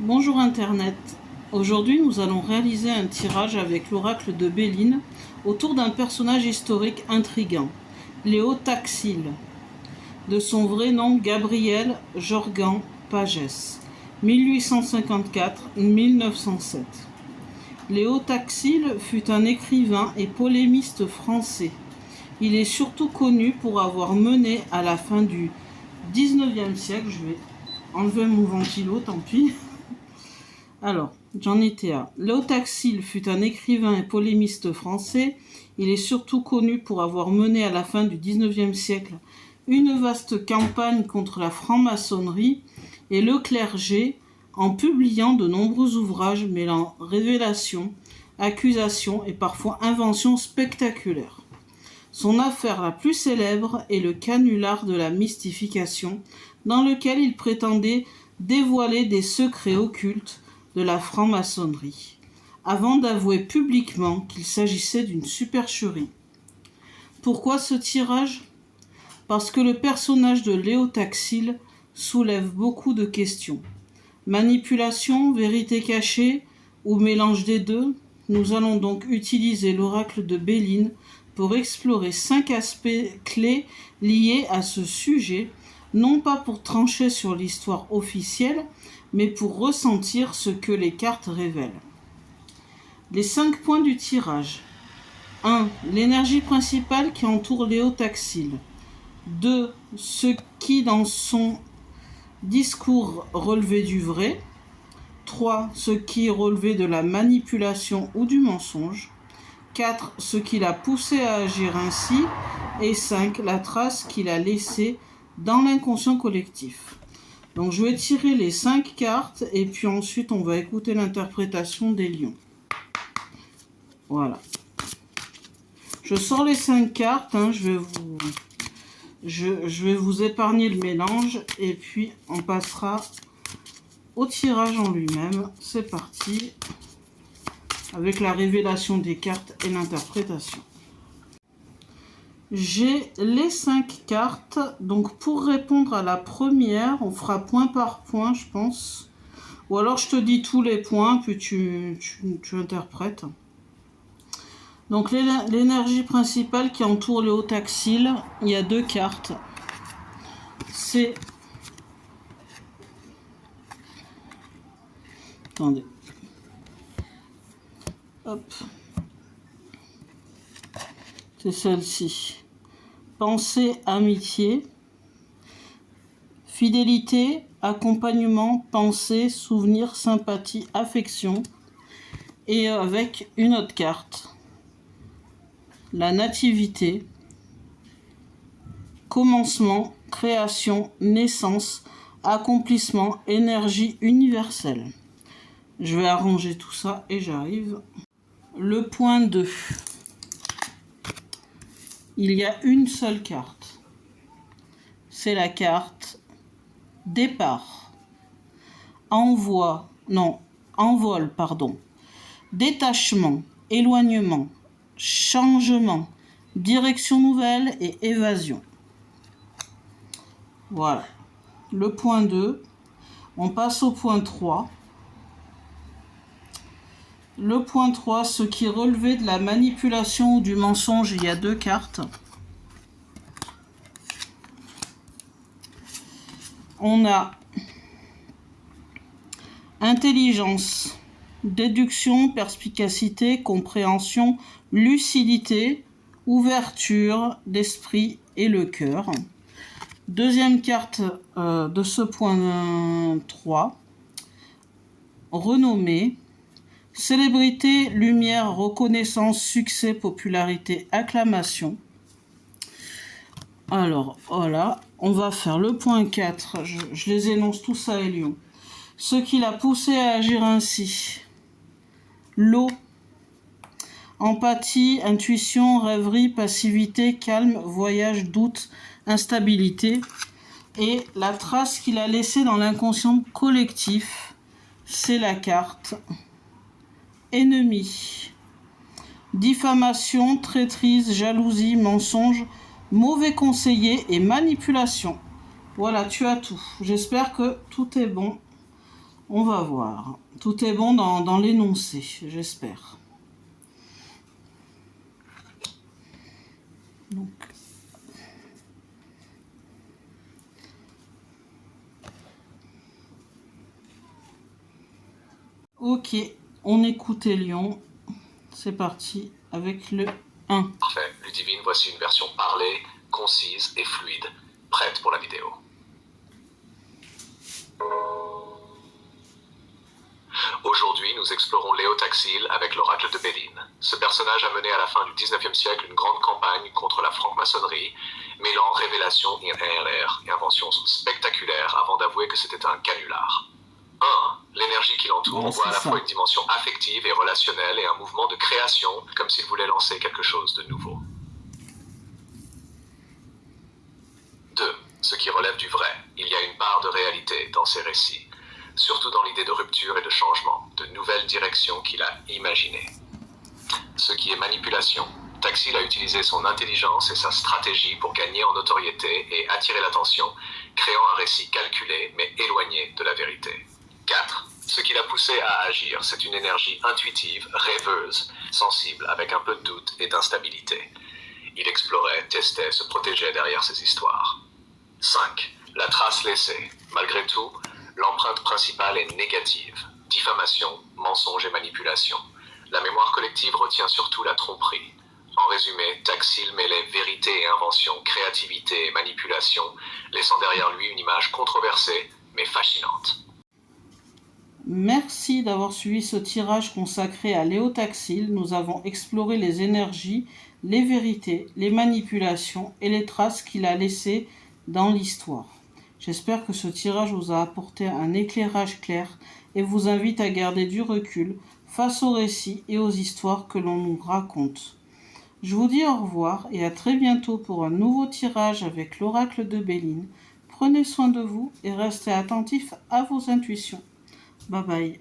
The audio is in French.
Bonjour Internet. Aujourd'hui, nous allons réaliser un tirage avec l'oracle de Béline autour d'un personnage historique intriguant, Léo Taxil, de son vrai nom Gabriel Jorgan Pagès, 1854-1907. Léo Taxil fut un écrivain et polémiste français. Il est surtout connu pour avoir mené à la fin du 19e siècle, je vais enlever mon ventilo, tant pis. Alors, j'en étais à. Léo Taxil fut un écrivain et polémiste français. Il est surtout connu pour avoir mené à la fin du 19e siècle une vaste campagne contre la franc-maçonnerie et le clergé en publiant de nombreux ouvrages mêlant révélations, accusations et parfois inventions spectaculaires. Son affaire la plus célèbre est le canular de la mystification, dans lequel il prétendait dévoiler des secrets occultes de la franc-maçonnerie, avant d'avouer publiquement qu'il s'agissait d'une supercherie. Pourquoi ce tirage ? Parce que le personnage de Léo Taxil soulève beaucoup de questions. Manipulation, vérité cachée ou mélange des deux ? Nous allons donc utiliser l'oracle de Béline pour explorer 5 aspects clés liés à ce sujet, non pas pour trancher sur l'histoire officielle, mais pour ressentir ce que les cartes révèlent. Les 5 points du tirage. 1. L'énergie principale qui entoure Léo Taxil. 2. Ce qui dans son discours relevait du vrai. 3. Ce qui relevait de la manipulation ou du mensonge. 4. Ce qui l'a poussé à agir ainsi. Et 5. La trace qu'il a laissée dans l'inconscient collectif. Donc je vais tirer les 5 cartes et puis ensuite on va écouter l'interprétation des lions. Voilà. Je sors les 5 cartes, je vais vous épargner le mélange et puis on passera au tirage en lui-même. C'est parti avec la révélation des cartes et l'interprétation. J'ai les 5 cartes, donc pour répondre à la première, on fera point par point, je pense. Ou alors je te dis tous les points, puis tu interprètes. Donc l'énergie principale qui entoure Léo Taxil, il y a 2 cartes. C'est... Attendez. Hop. C'est celle-ci. Pensée, amitié, fidélité, accompagnement, pensée, souvenir, sympathie, affection. Et avec une autre carte, la nativité, commencement, création, naissance, accomplissement, énergie universelle. Je vais arranger tout ça et j'arrive. Le point 2. Il y a une seule carte. C'est la carte départ. Envol, détachement, éloignement, changement, direction nouvelle et évasion. Voilà. Le point 2. On passe au point 3. Le point 3, ce qui relevait de la manipulation ou du mensonge, il y a 2 cartes. On a intelligence, déduction, perspicacité, compréhension, lucidité, ouverture d'esprit et le cœur. Deuxième carte de ce point 3, renommée. Célébrité, lumière, reconnaissance, succès, popularité, acclamation. Alors, voilà, on va faire le point 4. Je les énonce tous ça et Lyon. Ce qui l'a poussé à agir ainsi. L'eau. Empathie, intuition, rêverie, passivité, calme, voyage, doute, instabilité. Et la trace qu'il a laissée dans l'inconscient collectif, c'est la carte ennemi, diffamation, traîtrise, jalousie, mensonge, mauvais conseiller et manipulation. Voilà, tu as tout. J'espère que tout est bon. On va voir. Tout est bon dans l'énoncé, j'espère. Donc, ok, on écoute Elion. C'est parti avec le 1. Parfait, Ludivine, voici une version parlée, concise et fluide, prête pour la vidéo. Aujourd'hui, nous explorons Léo Taxil avec l'oracle de Béline. Ce personnage a mené à la fin du 19e siècle une grande campagne contre la franc-maçonnerie, mêlant révélations et inventions spectaculaires avant d'avouer que c'était un canular. 1. L'énergie qui l'entoure voit à la fois une dimension affective et relationnelle et un mouvement de création, comme s'il voulait lancer quelque chose de nouveau. 2. Ce qui relève du vrai. Il y a une part de réalité dans ces récits, surtout dans l'idée de rupture et de changement, de nouvelles directions qu'il a imaginées. Ce qui est manipulation. Taxil a utilisé son intelligence et sa stratégie pour gagner en notoriété et attirer l'attention, créant un récit calculé mais éloigné de la vérité. 4. Ce qui l'a poussé à agir, c'est une énergie intuitive, rêveuse, sensible, avec un peu de doute et d'instabilité. Il explorait, testait, se protégeait derrière ses histoires. 5. La trace laissée. Malgré tout, l'empreinte principale est négative. Diffamation, mensonge et manipulation. La mémoire collective retient surtout la tromperie. En résumé, Taxil mêlait vérité et invention, créativité et manipulation, laissant derrière lui une image controversée, mais fascinante. Merci d'avoir suivi ce tirage consacré à Léo Taxil. Nous avons exploré les énergies, les vérités, les manipulations et les traces qu'il a laissées dans l'histoire. J'espère que ce tirage vous a apporté un éclairage clair et vous invite à garder du recul face aux récits et aux histoires que l'on nous raconte. Je vous dis au revoir et à très bientôt pour un nouveau tirage avec l'oracle de Béline. Prenez soin de vous et restez attentifs à vos intuitions. Bye bye.